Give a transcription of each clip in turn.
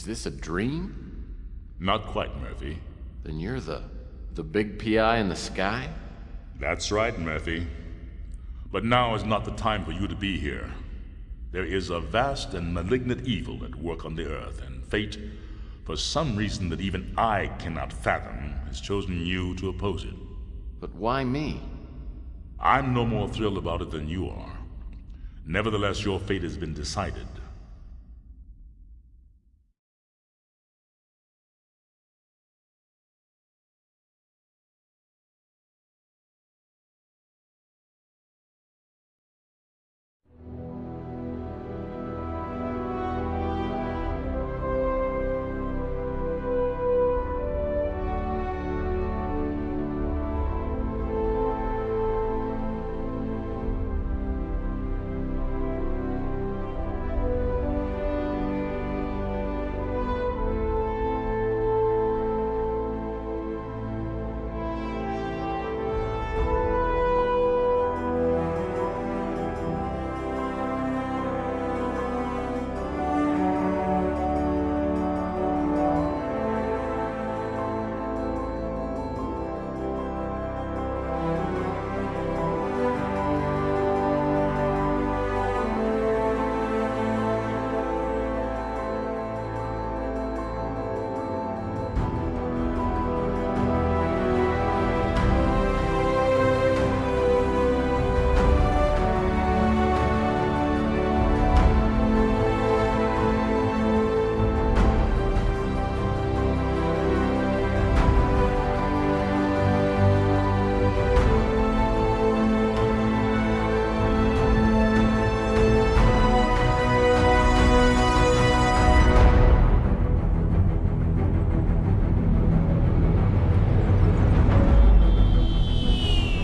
this a dream? Not quite, Murphy. Then you're the big PI in the sky? That's right, Murphy. But now is not the time for you to be here. There is a vast and malignant evil at work on the earth, and fate, for some reason that even I cannot fathom, has chosen you to oppose it. But why me? I'm no more thrilled about it than you are. Nevertheless, your fate has been decided.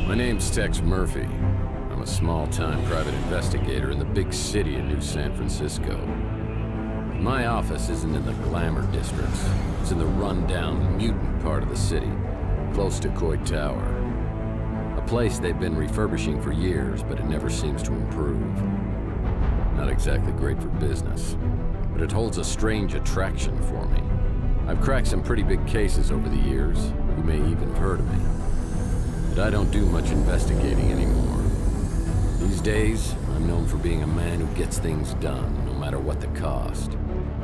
My name's Tex Murphy. I'm a small-time private investigator in the big city of New San Francisco. My office isn't in the glamour districts. It's in the run-down, mutant part of the city, close to Coit Tower. A place they've been refurbishing for years, but it never seems to improve. Not exactly great for business, but it holds a strange attraction for me. I've cracked some pretty big cases over the years. You may even have heard of me. But I don't do much investigating anymore. These days, I'm known for being a man who gets things done, no matter what the cost.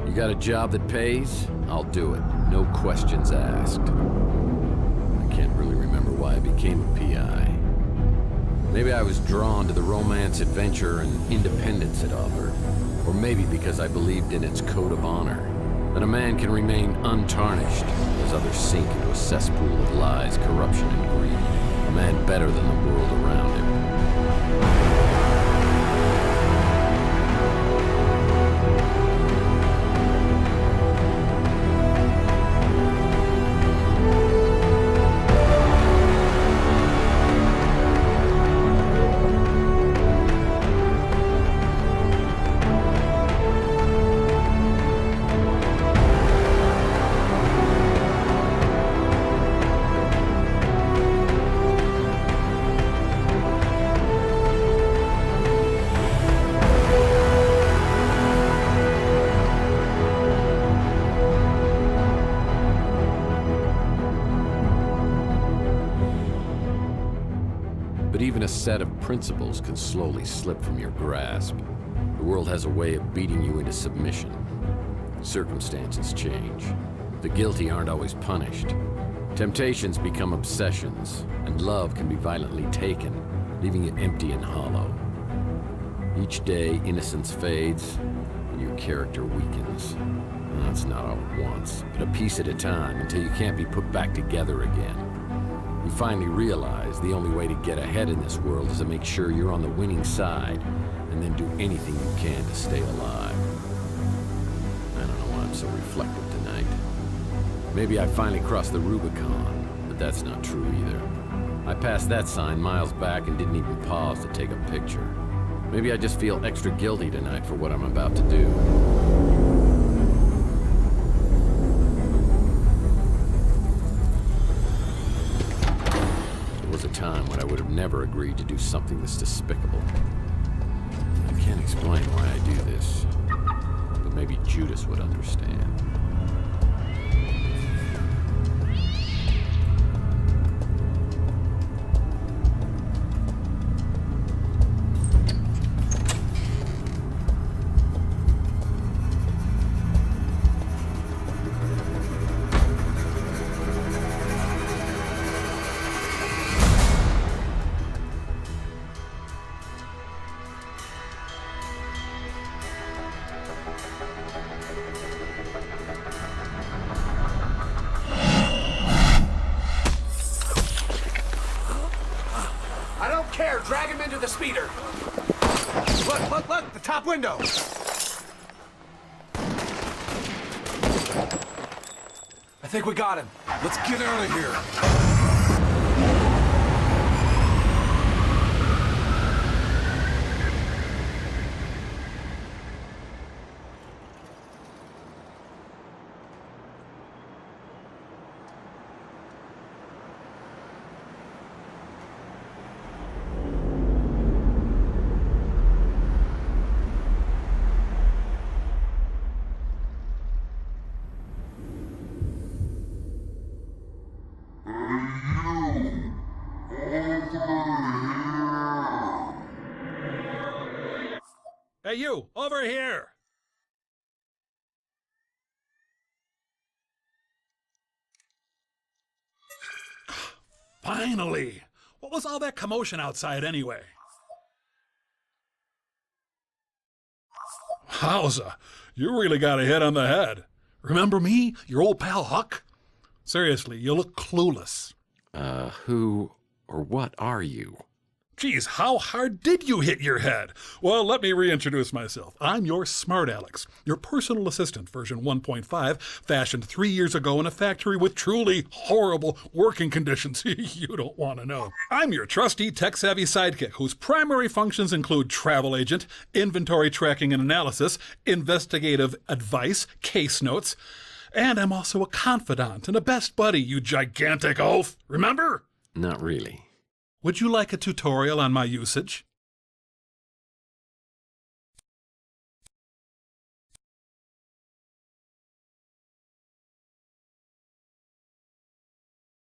You got a job that pays? I'll do it. No questions asked. I can't really remember why I became a PI. Maybe I was drawn to the romance, adventure, and independence it offered. Or maybe because I believed in its code of honor. That a man can remain untarnished as others sink into a cesspool of lies, corruption, and greed. A man better than the world around him. But even a set of principles can slowly slip from your grasp. The world has a way of beating you into submission. Circumstances change. The guilty aren't always punished. Temptations become obsessions, and love can be violently taken, leaving it empty and hollow. Each day, innocence fades, and your character weakens. And that's not all at once, but a piece at a time until you can't be put back together again. You finally realize the only way to get ahead in this world is to make sure you're on the winning side, and then do anything you can to stay alive. I don't know why I'm so reflective tonight. Maybe I finally crossed the Rubicon, but that's not true either. I passed that sign miles back and didn't even pause to take a picture. Maybe I just feel extra guilty tonight for what I'm about to do. A time when I would have never agreed to do something this despicable. I can't explain why I do this, but maybe Judas would understand. the speeder. Look, the top window. I think we got him. Let's get out of here. Hey, you, over here! Finally! What was all that commotion outside anyway? Wowza, you really got a hit on the head. Remember me, your old pal Huck? Seriously, you look clueless. Who or what are you? Geez, how hard did you hit your head? Well, let me reintroduce myself. I'm your smart Alex, your personal assistant, version 1.5, fashioned 3 years ago in a factory with truly horrible working conditions you don't want to know. I'm your trusty tech-savvy sidekick, whose primary functions include travel agent, inventory tracking and analysis, investigative advice, case notes, and I'm also a confidant and a best buddy, you gigantic oaf. Remember? Not really. Would you like a tutorial on my usage?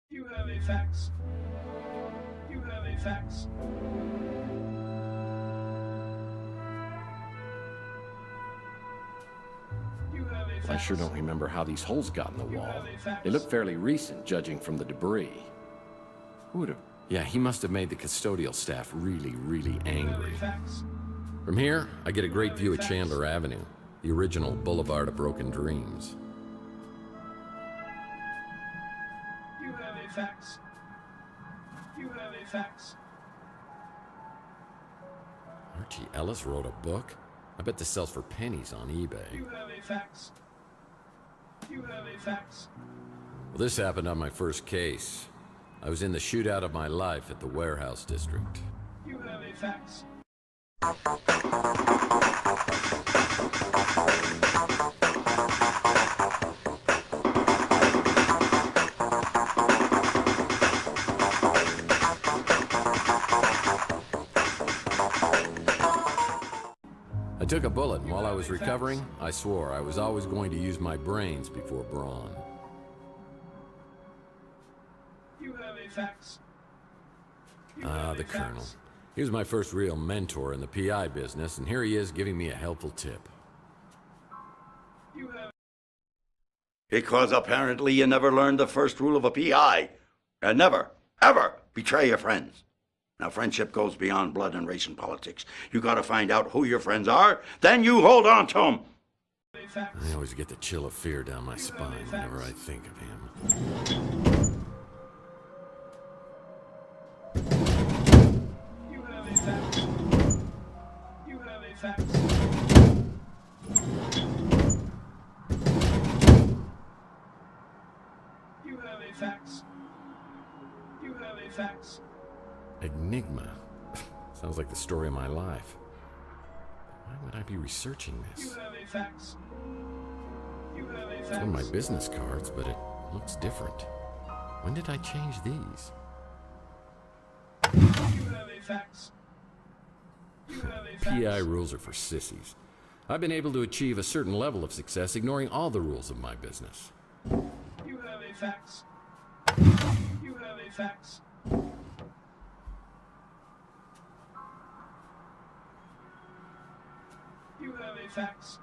You have a fax. You have a fax. You have a fax. I sure don't remember how these holes got in the wall. They look fairly recent, judging from the debris. Who would have... Yeah, he must have made the custodial staff really, really angry. From here, I get a great view of Chandler Avenue, the original Boulevard of Broken Dreams. You have a fax. You have a fax. Archie Ellis wrote a book? I bet this sells for pennies on eBay. You have a fax. You have a fax. Well, this happened on my first case. I was in the shootout of my life at the warehouse district. You have a fax. I took a bullet, and while I was recovering, I swore I was always going to use my brains before brawn. You have a fax. The Colonel. He was my first real mentor in the PI business, and here he is giving me a helpful tip. You have. Because apparently you never learned the first rule of a PI. And never, ever betray your friends. Now, friendship goes beyond blood and race and politics. You gotta find out who your friends are, then you hold on to them. I always get the chill of fear down my spine whenever I think of him. You have a fax. You have a fax. You have a fax. You have a fax. Enigma. Sounds like the story of my life. Why would I be researching You this? have a fax. You have a It's one of my business cards, but it looks different. When did I change these? You have a fax. You have a fax. PI rules are for sissies. I've been able to achieve a certain level of success ignoring all the rules of my business. You have a fax. You have a fax. You have a fax.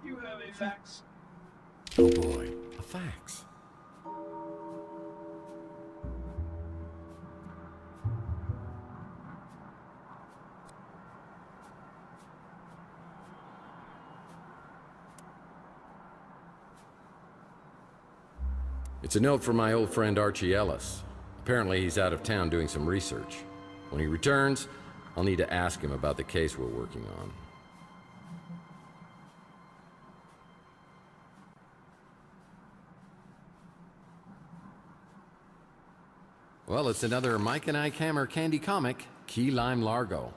You have a fax. Oh boy, a fax. It's a note from my old friend Archie Ellis. Apparently he's out of town doing some research. When he returns, I'll need to ask him about the case we're working on. Well, it's another Mike and Ike Hammer candy comic, Key Lime Largo.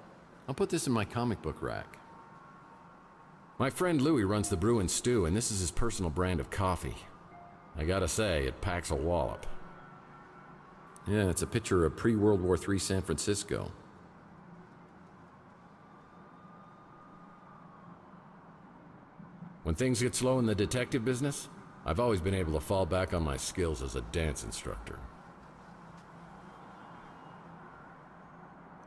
I'll put this in my comic book rack. My friend Louie runs the Brew and Stew, and this is his personal brand of coffee. I gotta say, it packs a wallop. Yeah, it's a picture of pre-World War III San Francisco. When things get slow in the detective business, I've always been able to fall back on my skills as a dance instructor.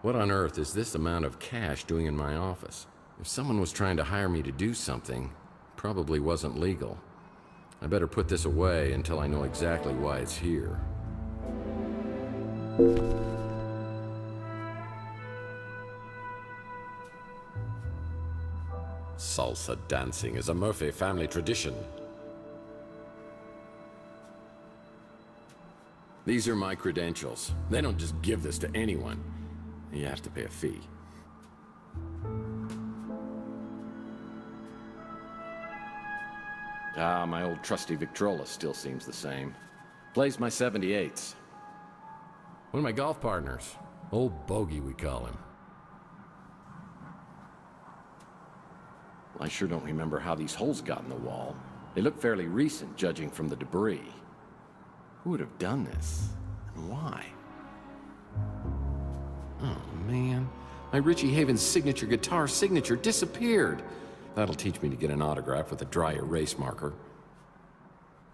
What on earth is this amount of cash doing in my office? If someone was trying to hire me to do something, it probably wasn't legal. I better put this away until I know exactly why it's here. Salsa dancing is a Murphy family tradition. These are my credentials. They don't just give this to anyone. You have to pay a fee. Ah, my old trusty Victrola still seems the same. Plays my 78s. One of my golf partners. Old Bogey, we call him. Well, I sure don't remember how these holes got in the wall. They look fairly recent, judging from the debris. Who would have done this? And why? Oh, man. My Richie Havens signature guitar signature disappeared. That'll teach me to get an autograph with a dry erase marker.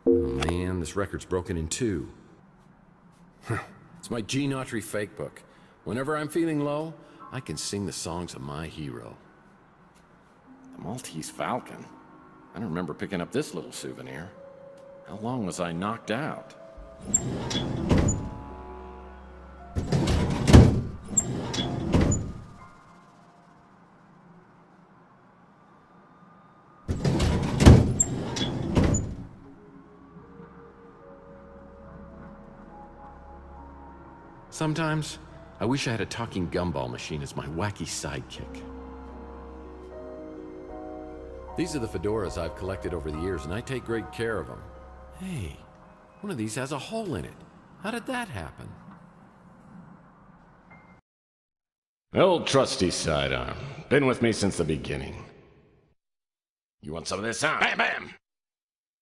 Oh, man, this record's broken in two. It's my Gene Autry fake book. Whenever I'm feeling low, I can sing the songs of my hero. The Maltese Falcon. I don't remember picking up this little souvenir. How long was I knocked out? Sometimes, I wish I had a talking gumball machine as my wacky sidekick. These are the fedoras I've collected over the years, and I take great care of them. Hey, one of these has a hole in it. How did that happen? Old trusty sidearm. Been with me since the beginning. You want some of this, huh? Bam, bam!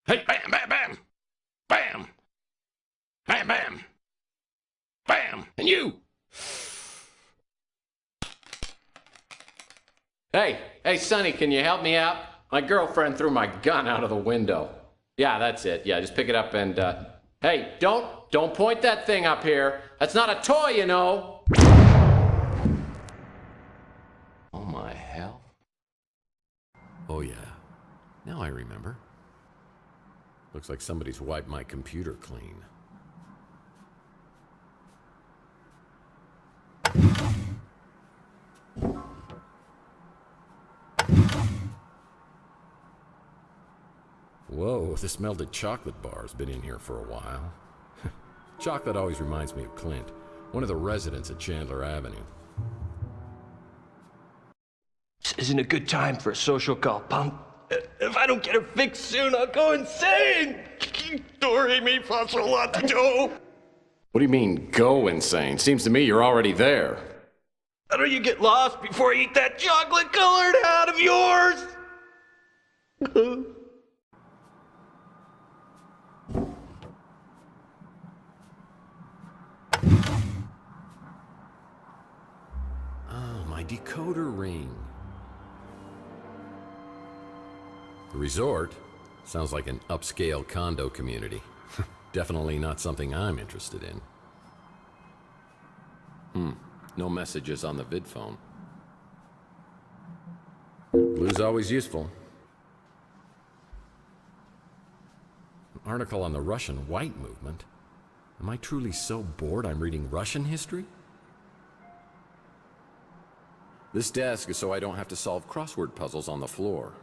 Hey, bam, bam, bam! Bam! Bam, bam! Bam! And you! Hey, Sonny, can you help me out? My girlfriend threw my gun out of the window. Yeah, that's it. Yeah, just pick it up and, hey, don't point that thing up here. That's not a toy, you know. Oh, my hell. Oh, yeah. Now I remember. Looks like somebody's wiped my computer clean. Whoa, this melted chocolate bar's been in here for a while. Chocolate always reminds me of Clint, one of the residents at Chandler Avenue. This isn't a good time for a social call, punk. If I don't get it fixed soon, I'll go insane! Do, me, fa, sol, la, do. What do you mean, go insane? Seems to me you're already there. How do you get lost before you eat that chocolate-colored hat of yours? Oh, my decoder ring. The resort sounds like an upscale condo community. Definitely not something I'm interested in. No messages on the vid phone. Blue's always useful. An article on the Russian white movement. Am I truly so bored I'm reading Russian history? This desk is so I don't have to solve crossword puzzles on the floor.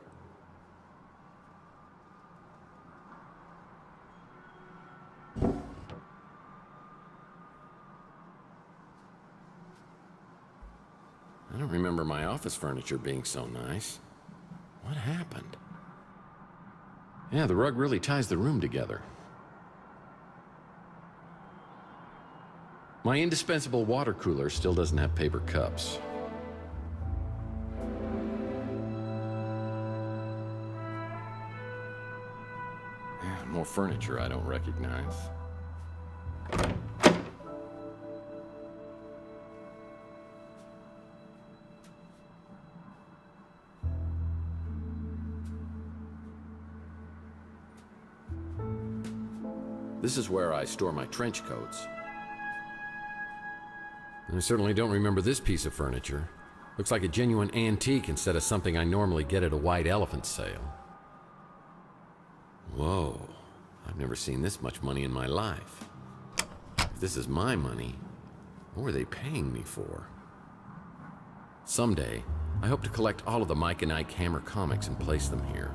don't remember my office furniture being so nice. What happened? Yeah, the rug really ties the room together. My indispensable water cooler still doesn't have paper cups. Yeah, more furniture I don't recognize. This is where I store my trench coats. And I certainly don't remember this piece of furniture. Looks like a genuine antique instead of something I normally get at a white elephant sale. Whoa, I've never seen this much money in my life. If this is my money, what were they paying me for? Someday, I hope to collect all of the Mike and Ike Hammer comics and place them here.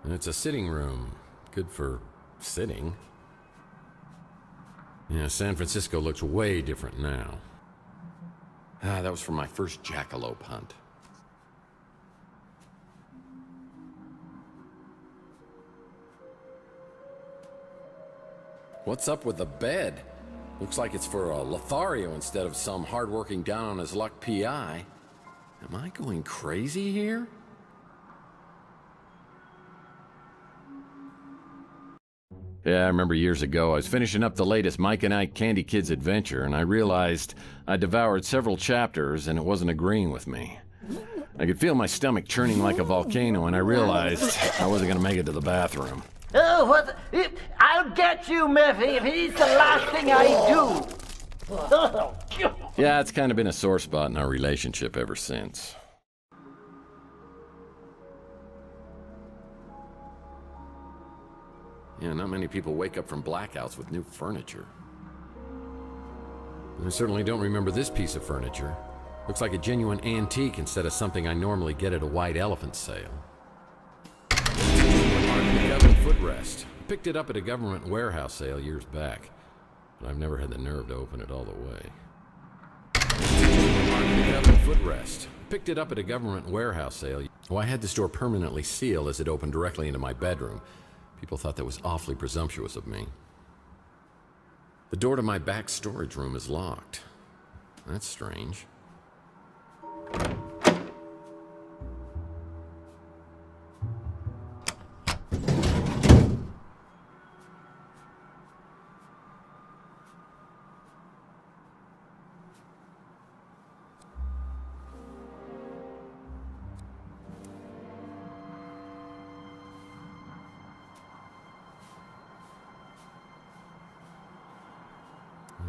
And it's a sitting room, good for sitting. Yeah, San Francisco looks way different now. Ah, that was from my first jackalope hunt. What's up with the bed? Looks like it's for a Lothario instead of some hard-working down-on-his-luck PI. Am I going crazy here? Yeah, I remember years ago, I was finishing up the latest Mike and Ike Candy Kids adventure, and I realized I devoured several chapters and it wasn't agreeing with me. I could feel my stomach churning like a volcano, and I realized I wasn't gonna make it to the bathroom. Oh, what? I'll get you, Murphy, if it's the last thing I do. Yeah, it's kind of been a sore spot in our relationship ever since. Yeah, not many people wake up from blackouts with new furniture. And I certainly don't remember this piece of furniture. Looks like a genuine antique instead of something I normally get at a white elephant sale. The government footrest. I picked it up at a government warehouse sale years back, but I've never had the nerve to open it all the way. The government footrest. I picked it up at a government warehouse sale. Oh, I had the store permanently sealed as it opened directly into my bedroom. People thought that was awfully presumptuous of me. The door to my back storage room is locked. That's strange.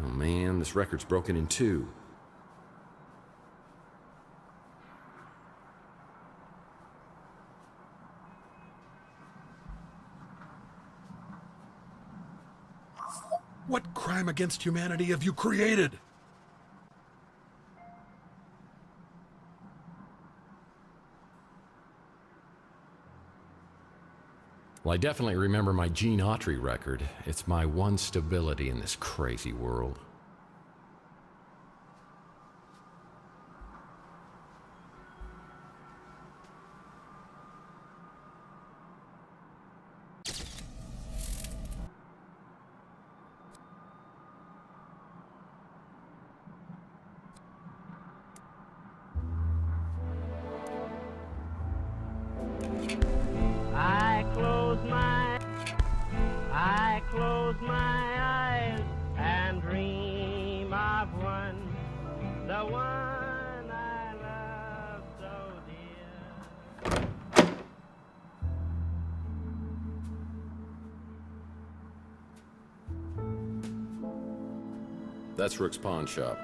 Oh man, this record's broken in two. What crime against humanity have you created? Well, I definitely remember my Gene Autry record. It's my one stability in this crazy world. close my eyes and dream of one, the one I love so dear. That's Rook's pawn shop.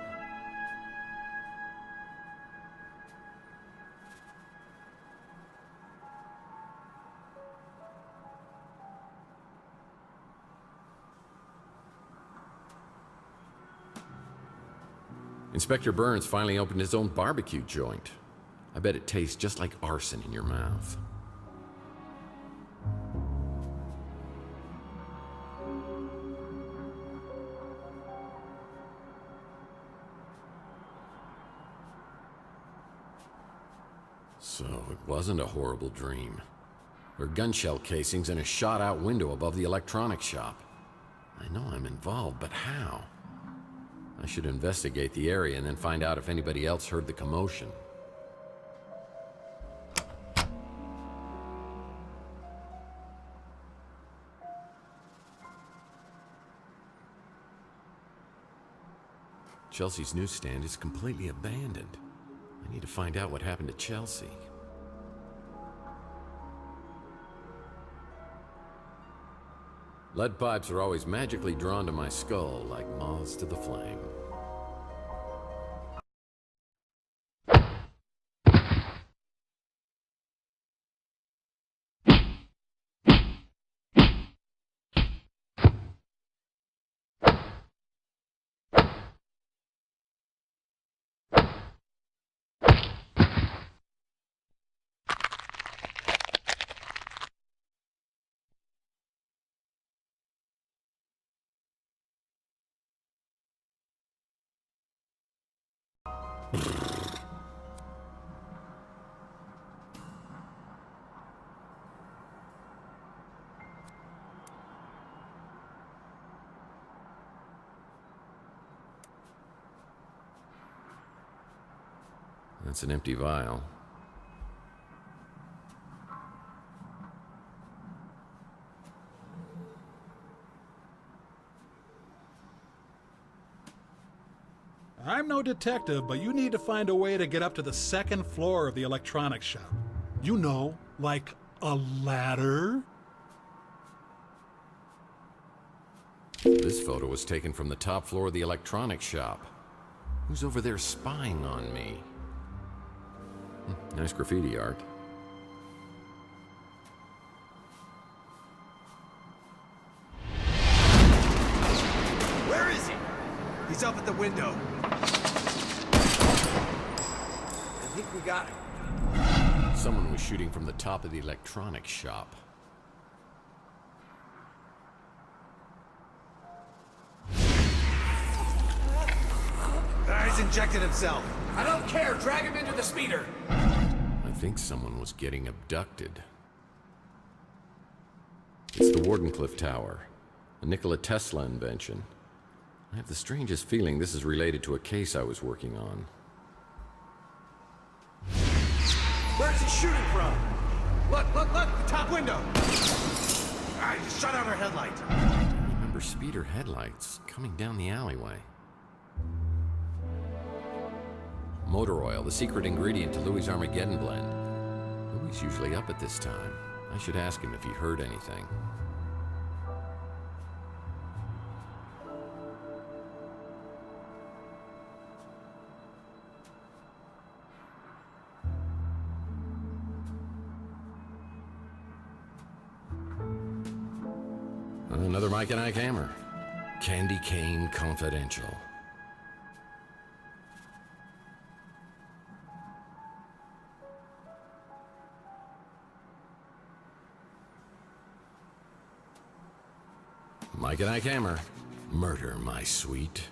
Inspector Burns finally opened his own barbecue joint. I bet it tastes just like arson in your mouth. So it wasn't a horrible dream. There are gun shell casings and a shot-out window above the electronics shop. I know I'm involved, but how? I should investigate the area and then find out if anybody else heard the commotion. Chelsea's newsstand is completely abandoned. I need to find out what happened to Chelsea. Lead pipes are always magically drawn to my skull like moths to the flame. That's an empty vial. I'm no detective, but you need to find a way to get up to the second floor of the electronics shop. You know, like a ladder? This photo was taken from the top floor of the electronics shop. Who's over there spying on me? Nice graffiti art. Where is he? He's up at the window. I think we got him. Someone was shooting from the top of the electronics shop. He's injected himself. I don't care. Drag him into the speeder. I think someone was getting abducted. It's the Wardenclyffe Tower, a Nikola Tesla invention. I have the strangest feeling this is related to a case I was working on. Where's he shooting from? Look, the top window. He just shot out our headlight. I remember speeder headlights coming down the alleyway. Motor oil, the secret ingredient to Louis' Armageddon blend. Louis' usually up at this time. I should ask him if he heard anything. Another Mike and Ike hammer. Candy Cane Confidential. Mike and Ike hammer. Murder, my sweet.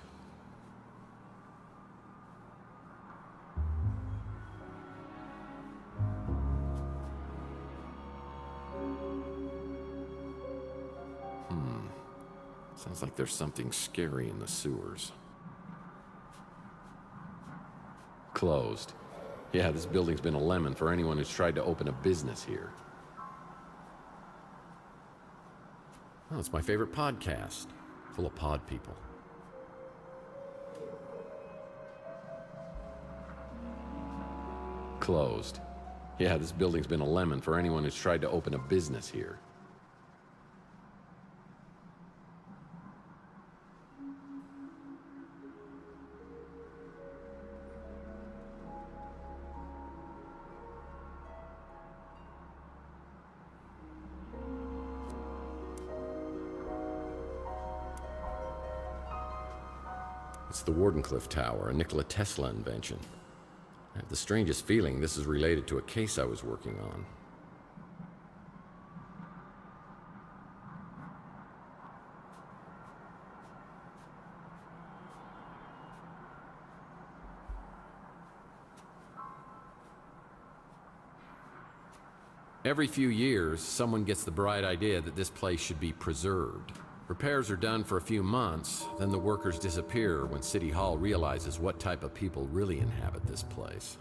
Sounds like there's something scary in the sewers. Closed. Yeah, this building's been a lemon for anyone who's tried to open a business here. Oh, it's my favorite podcast. Full of pod people. Closed. Yeah, this building's been a lemon for anyone who's tried to open a business here. It's the Wardenclyffe Tower, a Nikola Tesla invention. I have the strangest feeling this is related to a case I was working on. Every few years, someone gets the bright idea that this place should be preserved. Repairs are done for a few months, then the workers disappear when City Hall realizes what type of people really inhabit this place.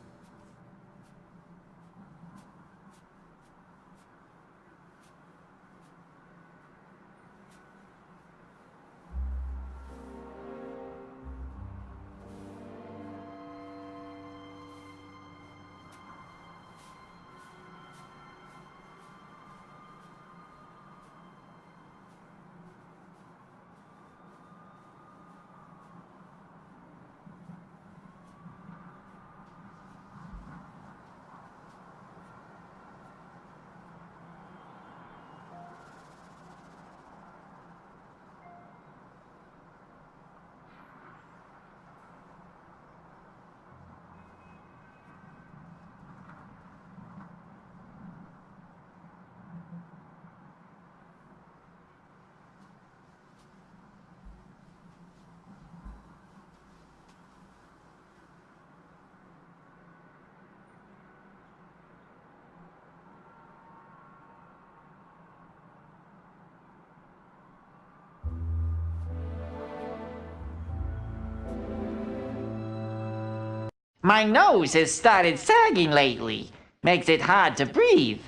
My nose has started sagging lately. Makes it hard to breathe.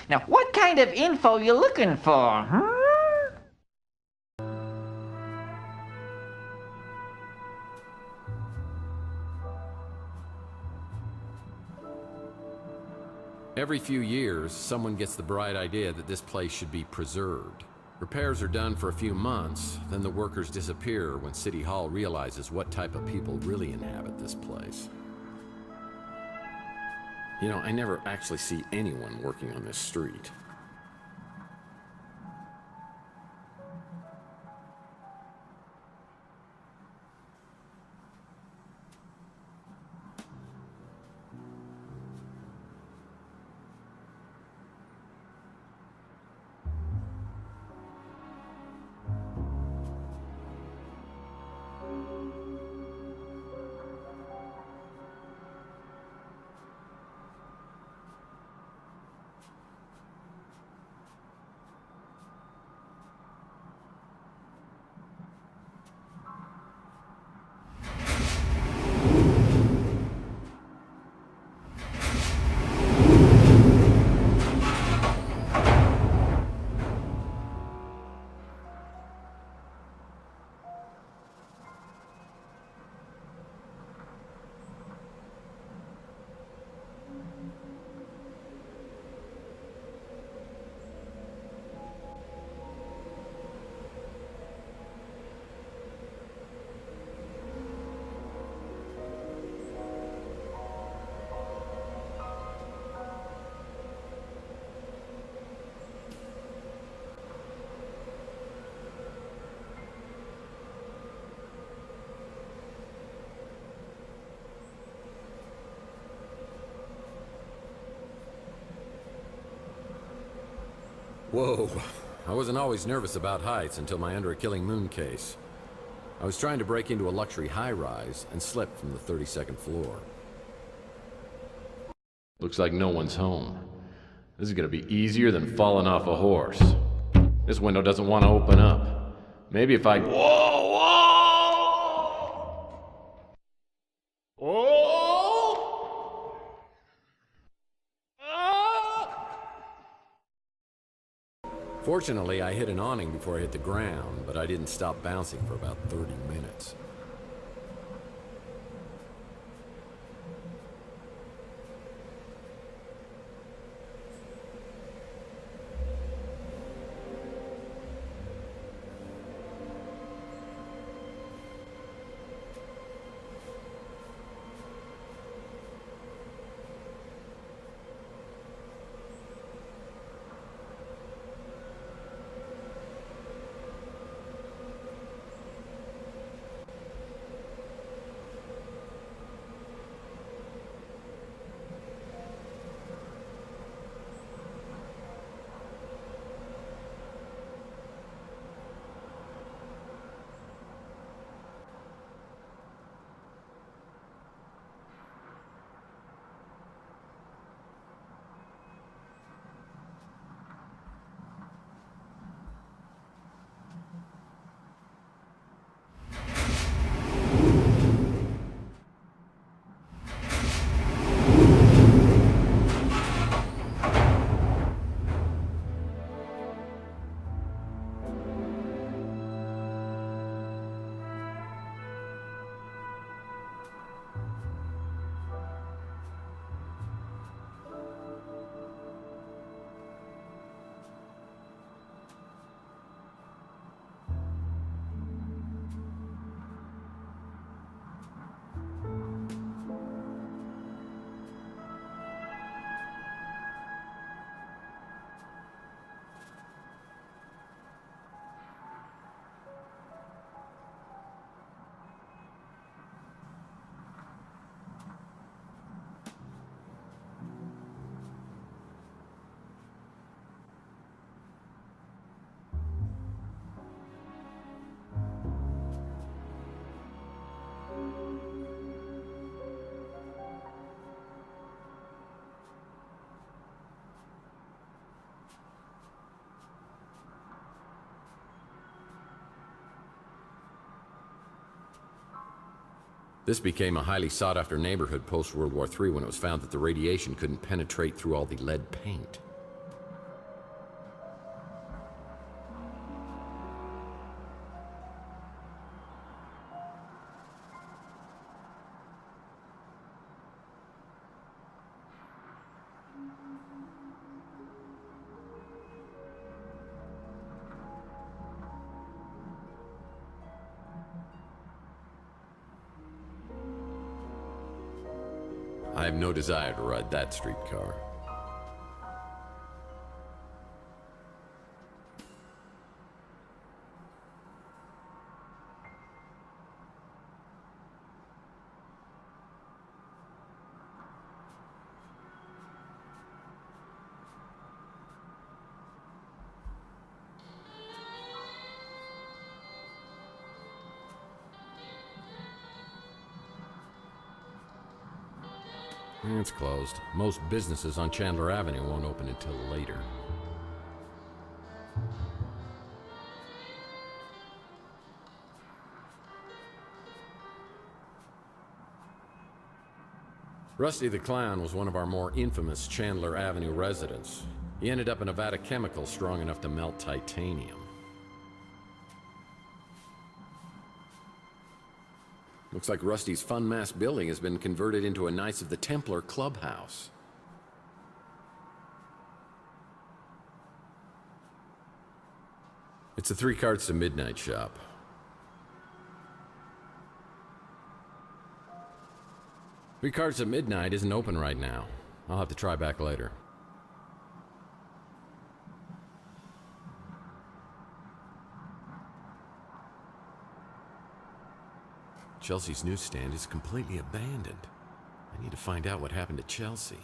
Now, what kind of info you looking for, huh? Every few years, someone gets the bright idea that this place should be preserved. Repairs are done for a few months, then the workers disappear when City Hall realizes what type of people really inhabit this place. You know, I never actually see anyone working on this street. Whoa, I wasn't always nervous about heights until my Under a Killing Moon case. I was trying to break into a luxury high-rise and slipped from the 32nd floor. Looks like no one's home. This is gonna be easier than falling off a horse. This window doesn't want to open up. Maybe if I... Whoa! Whoa! Whoa! Fortunately, I hit an awning before I hit the ground, but I didn't stop bouncing for about 30 minutes. This became a highly sought-after neighborhood post-World War III when it was found that the radiation couldn't penetrate through all the lead paint. I have no desire to ride that streetcar. It's closed. Most businesses on Chandler Avenue won't open until later. Rusty the Clown was one of our more infamous Chandler Avenue residents. He ended up in a vat of chemicals strong enough to melt titanium. Looks like Rusty's fun mass building has been converted into a Knights of the Templar clubhouse. It's a 3 carts to midnight shop. Three carts at midnight isn't open right now. I'll have to try back later. Chelsea's newsstand is completely abandoned. I need to find out what happened to Chelsea.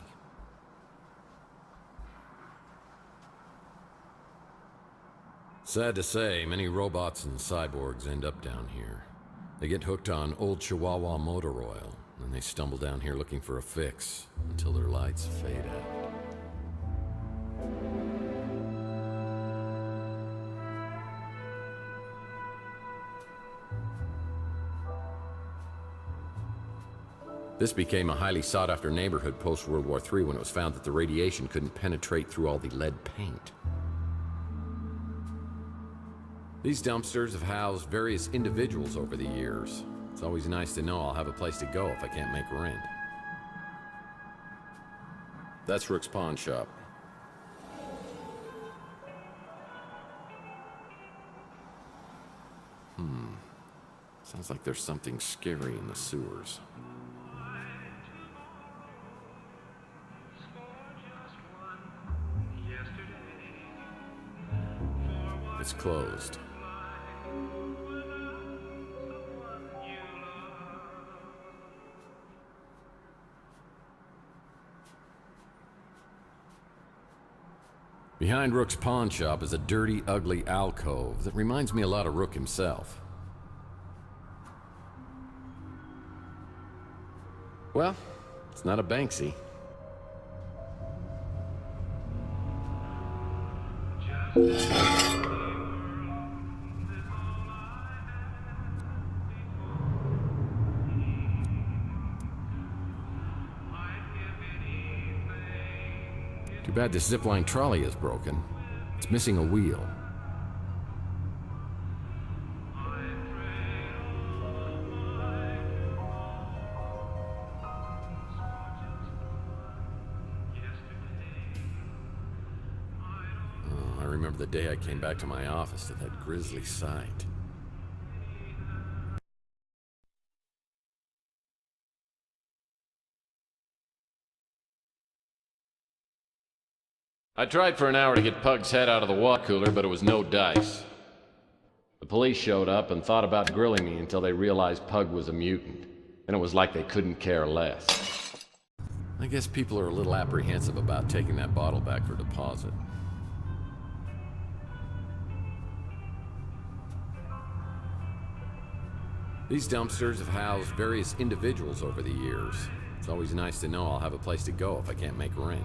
Sad to say, many robots and cyborgs end up down here. They get hooked on old Chihuahua motor oil, and they stumble down here looking for a fix until their lights fade out. This became a highly sought-after neighborhood post-World War III when it was found that the radiation couldn't penetrate through all the lead paint. These dumpsters have housed various individuals over the years. It's always nice to know I'll have a place to go if I can't make rent. That's Rook's pawn shop. Sounds like there's something scary in the sewers. It's closed. Behind Rook's pawn shop is a dirty, ugly alcove that reminds me a lot of Rook himself. Well, it's not a Banksy. Too bad this zipline trolley is broken. It's missing a wheel. Oh, I remember the day I came back to my office to that grisly sight. I tried for an hour to get Pug's head out of the water cooler, but it was no dice. The police showed up and thought about grilling me until they realized Pug was a mutant, and it was like they couldn't care less. I guess people are a little apprehensive about taking that bottle back for deposit. These dumpsters have housed various individuals over the years. It's always nice to know I'll have a place to go if I can't make rent.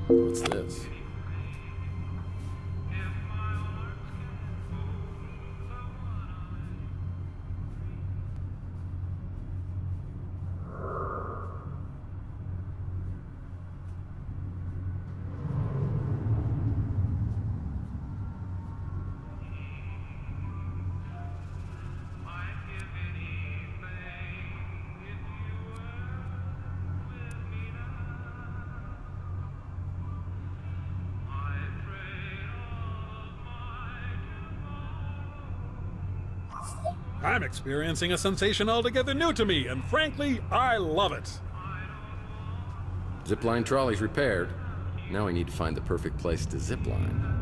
What's this? I'm experiencing a sensation altogether new to me, and frankly, I love it. Zipline trolley's repaired. Now I need to find the perfect place to zipline.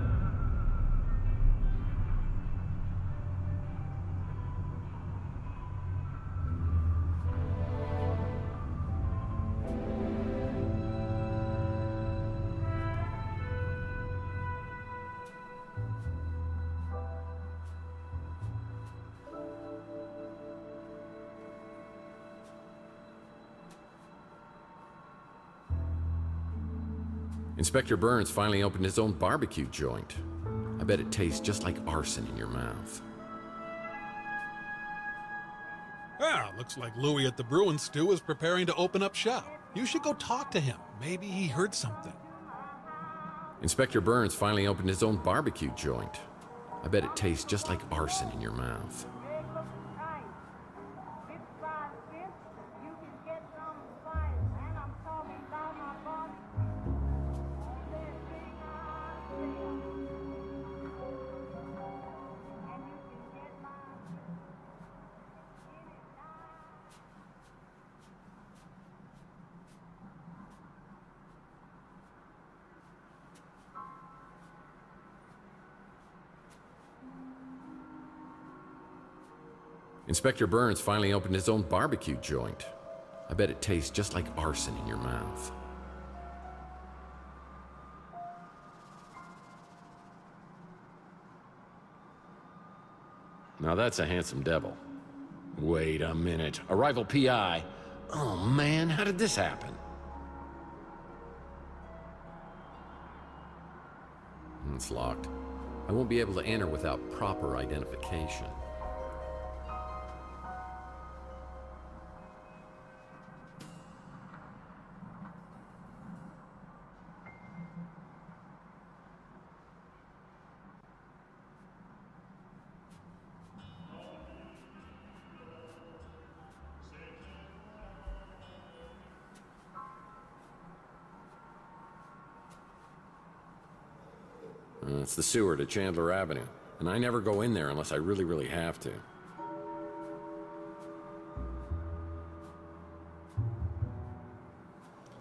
Inspector Burns finally opened his own barbecue joint. I bet it tastes just like arson in your mouth. Ah, looks like Louis at the Bruin Stew is preparing to open up shop. You should go talk to him. Maybe he heard something. Inspector Burns finally opened his own barbecue joint. I bet it tastes just like arson in your mouth. Inspector Burns finally opened his own barbecue joint. I bet it tastes just like arson in your mouth. Now that's a handsome devil. Wait a minute. Arrival PI. Oh man, how did this happen? It's locked. I won't be able to enter without proper identification. It's the sewer to Chandler Avenue, and I never go in there unless I really have to.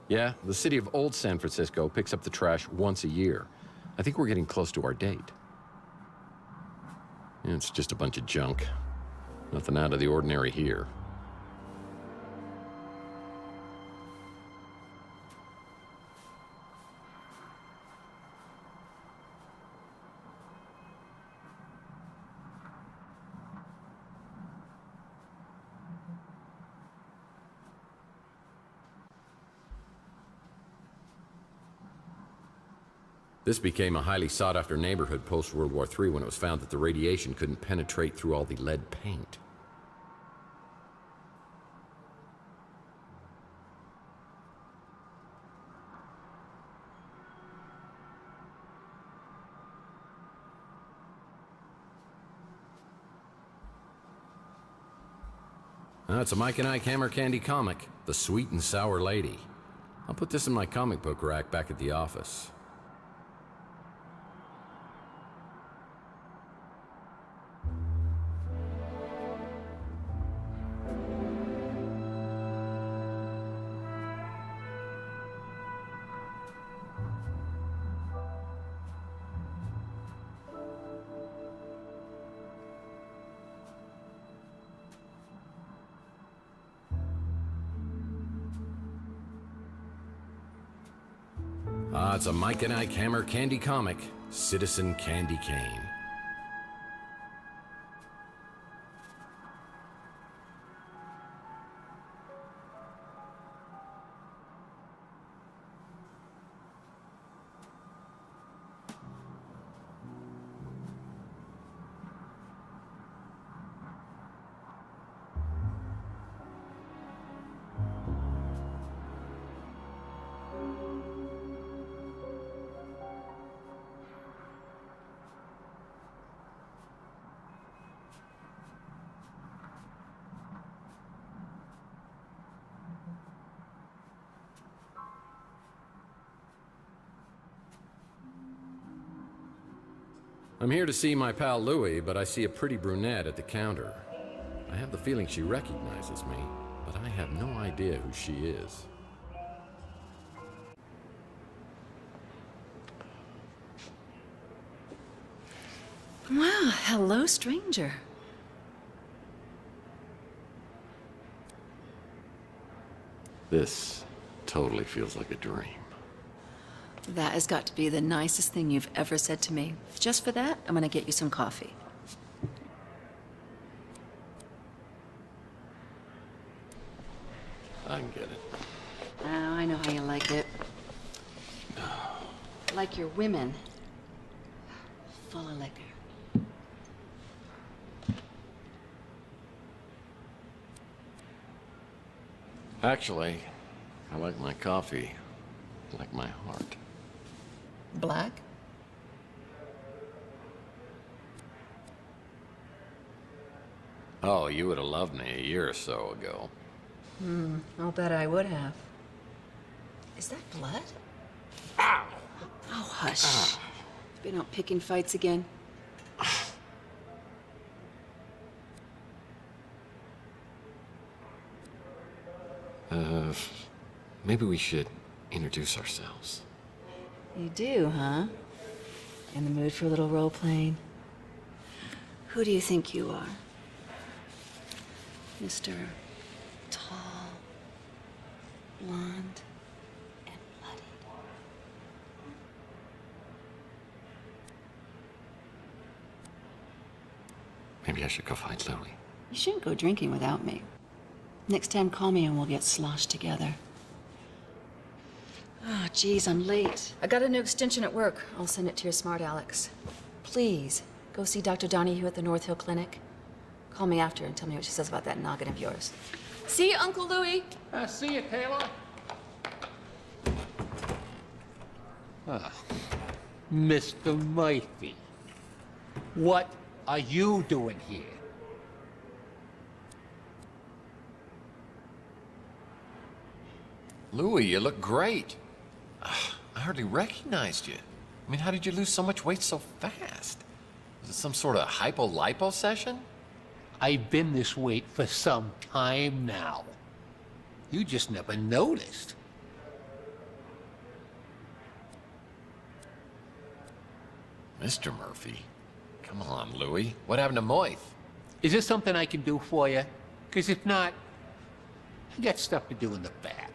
Yeah, the city of Old San Francisco picks up the trash once a year. I think we're getting close to our date. It's just a bunch of junk. Nothing out of the ordinary here. This became a highly sought-after neighborhood post-World War III when it was found that the radiation couldn't penetrate through all the lead paint. It's a Mike and Ike Hammer Candy comic, The Sweet and Sour Lady. I'll put this in my comic book rack back at the office. It's a Mike and Ike Hammer Candy comic, Citizen Candy Cane. I'm here to see my pal Louie, but I see a pretty brunette at the counter. I have the feeling she recognizes me, but I have no idea who she is. Wow, hello, stranger. This totally feels like a dream. That has got to be the nicest thing you've ever said to me. Just for that, I'm gonna get you some coffee. I can get it. Oh, I know how you like it. Like your women. Full of liquor. Actually, I like my coffee like my heart. Black? Oh, you would have loved me a year or so ago. I'll bet I would have. Is that blood? Ow! Oh, hush. Been out picking fights again? Maybe we should introduce ourselves. You do, huh? In the mood for a little role-playing? Who do you think you are? Mr. Tall, blonde, and bloodied. Maybe I should go find Louie. You shouldn't go drinking without me. Next time, call me and we'll get sloshed together. Oh, geez, I'm late. I got a new extension at work. I'll send it to your smart Alex. Please, go see Dr. Donahue at the North Hill Clinic. Call me after and tell me what she says about that noggin of yours. See you, Uncle Louie. See you, Taylor. Mr. Murphy, what are you doing here? Louie, you look great. I hardly recognized you. I mean, how did you lose so much weight so fast? Was it some sort of hypo-lipo session? I've been this weight for some time now. You just never noticed. Mr. Murphy? Come on, Louie. What happened to Moith? Is there something I can do for you? Because if not, I got stuff to do in the back.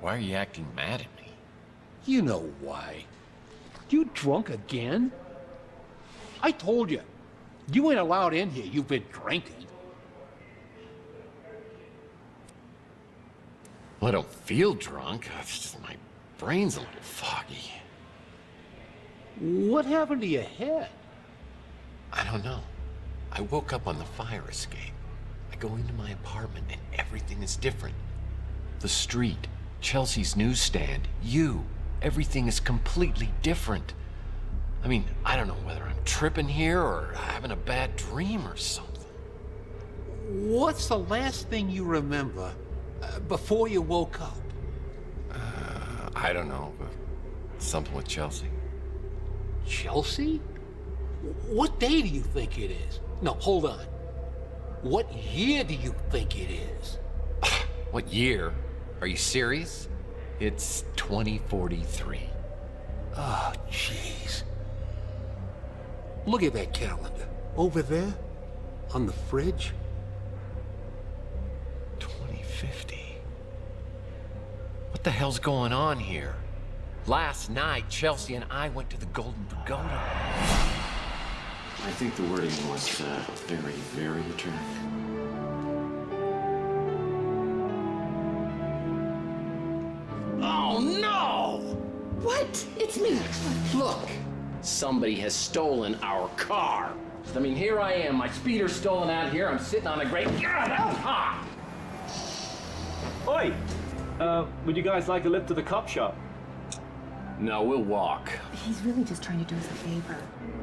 Why are you acting mad at me? You know why. You drunk again? I told you. You ain't allowed in here. You've been drinking. Well, I don't feel drunk. It's just my brain's a little foggy. What happened to your head? I don't know. I woke up on the fire escape. I go into my apartment and everything is different. The street, Chelsea's newsstand, you. Everything is completely different. I mean, I don't know whether I'm tripping here or having a bad dream or something. What's the last thing you remember before you woke up? I don't know, but something with Chelsea. Chelsea? What day do you think it is? No, hold on. What year do you think it is? What year? Are you serious? It's 2043. Oh, jeez. Look at that calendar. Over there, on the fridge. 2050. What the hell's going on here? Last night, Chelsea and I went to the Golden Pagoda. I think the wording was very, very attractive. Oh, no! What? It's me. Look, somebody has stolen our car. I mean, here I am, my speeder's stolen out here. I'm sitting on a great... God, that was hot! Oi! Would you guys like a lift to the cop shop? No, we'll walk. He's really just trying to do us a favor.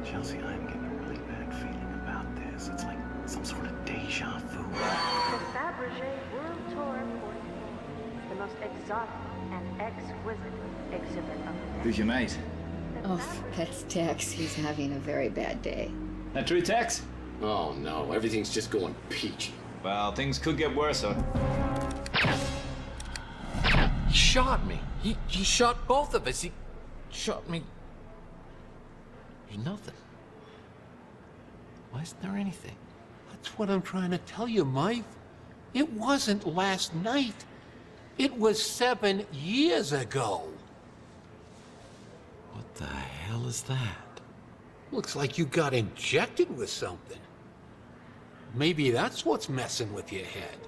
Chelsea, I'm getting a really bad feeling about this. It's like some sort of deja vu. The Fabergé World Tour 44, the most exotic and exquisite exhibit of the day. Who's your mate? Oh, that's Tex. He's having a very bad day. That true, Tex? Oh no, everything's just going peachy. Well, things could get worse, huh? He shot me. He shot both of us. He shot me. There's nothing. Why isn't there anything? That's what I'm trying to tell you, Mike. It wasn't last night. It was 7 years ago. What the hell is that? Looks like you got injected with something. Maybe that's what's messing with your head.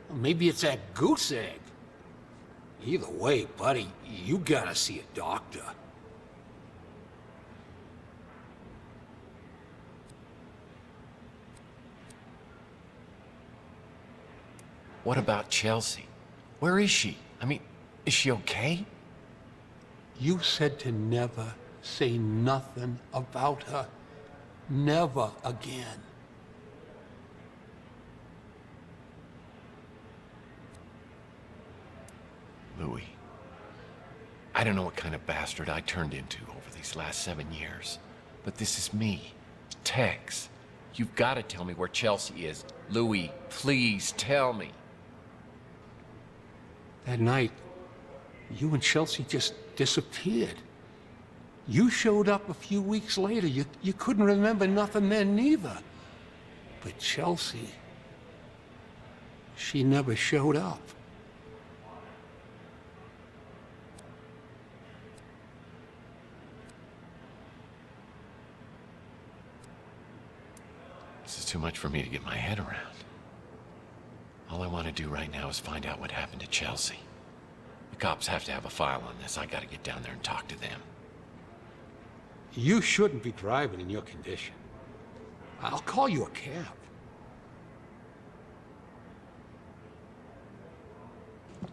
Or maybe it's that goose egg. Either way, buddy, you gotta see a doctor. What about Chelsea? Where is she? I mean, is she okay? You said to never say nothing about her. Never again. Louis, I don't know what kind of bastard I turned into over these last 7 years, but this is me, Tex. You've got to tell me where Chelsea is. Louis, please tell me. That night, you and Chelsea just disappeared. You showed up a few weeks later. You couldn't remember nothing then neither. But Chelsea, she never showed up. This is too much for me to get my head around. All I want to do right now is find out what happened to Chelsea. The cops have to have a file on this. I got to get down there and talk to them. You shouldn't be driving in your condition. I'll call you a cab.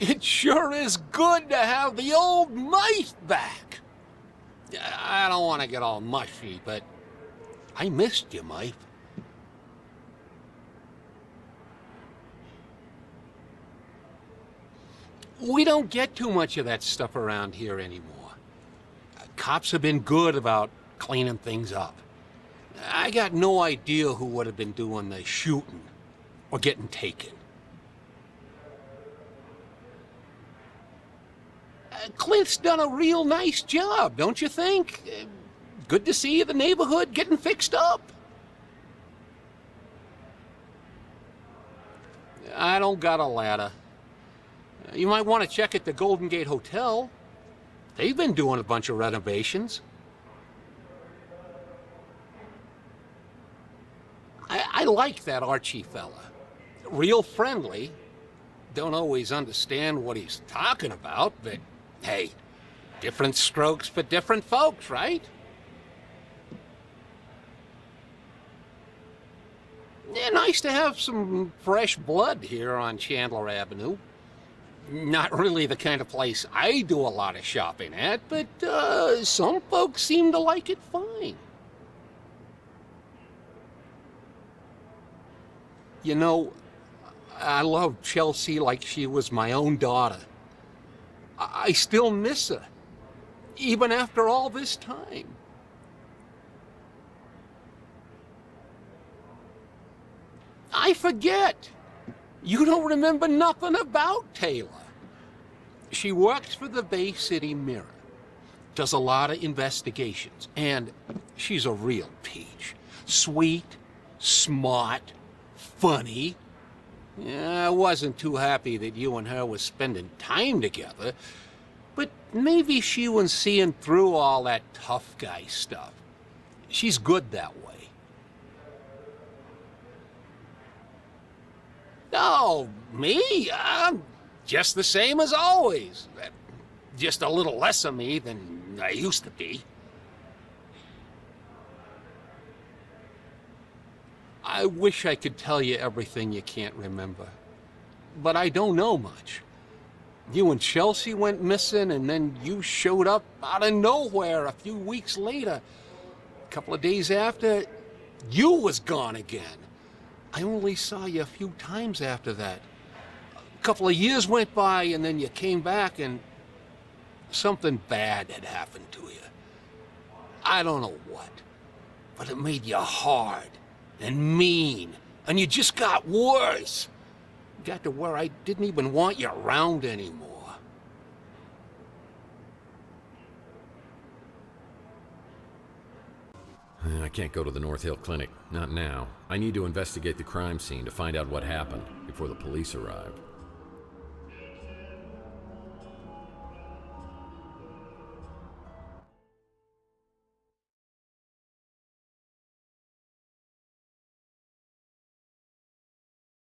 It sure is good to have the old knife back. I don't want to get all mushy, but I missed you, Mike. We don't get too much of that stuff around here anymore. Cops have been good about cleaning things up. I got no idea who would have been doing the shooting or getting taken. Clint's done a real nice job, don't you think? Good to see the neighborhood getting fixed up. I don't got a ladder. You might want to check at the Golden Gate Hotel. They've been doing a bunch of renovations. I like that Archie fella. Real friendly. Don't always understand what he's talking about, but hey, different strokes for different folks, right? Yeah, nice to have some fresh blood here on Chandler Avenue. Not really the kind of place I do a lot of shopping at, but some folks seem to like it fine. You know, I love Chelsea like she was my own daughter. I still miss her, even after all this time. I forget. You don't remember nothing about Taylor. She works for the Bay City Mirror, does a lot of investigations, and she's a real peach. Sweet, smart, funny. Yeah, I wasn't too happy that you and her were spending time together, but maybe she was seeing through all that tough guy stuff. She's good that way. Oh, me? I'm just the same as always. Just a little less of me than I used to be. I wish I could tell you everything you can't remember, but I don't know much. You and Chelsea went missing, and then you showed up out of nowhere a few weeks later. A couple of days after, you was gone again. I only saw you a few times after that. A couple of years went by, and then you came back, and something bad had happened to you. I don't know what, but it made you hard and mean, and you just got worse. Got to where I didn't even want you around anymore. I can't go to the North Hill Clinic. Not now. I need to investigate the crime scene to find out what happened before the police arrive.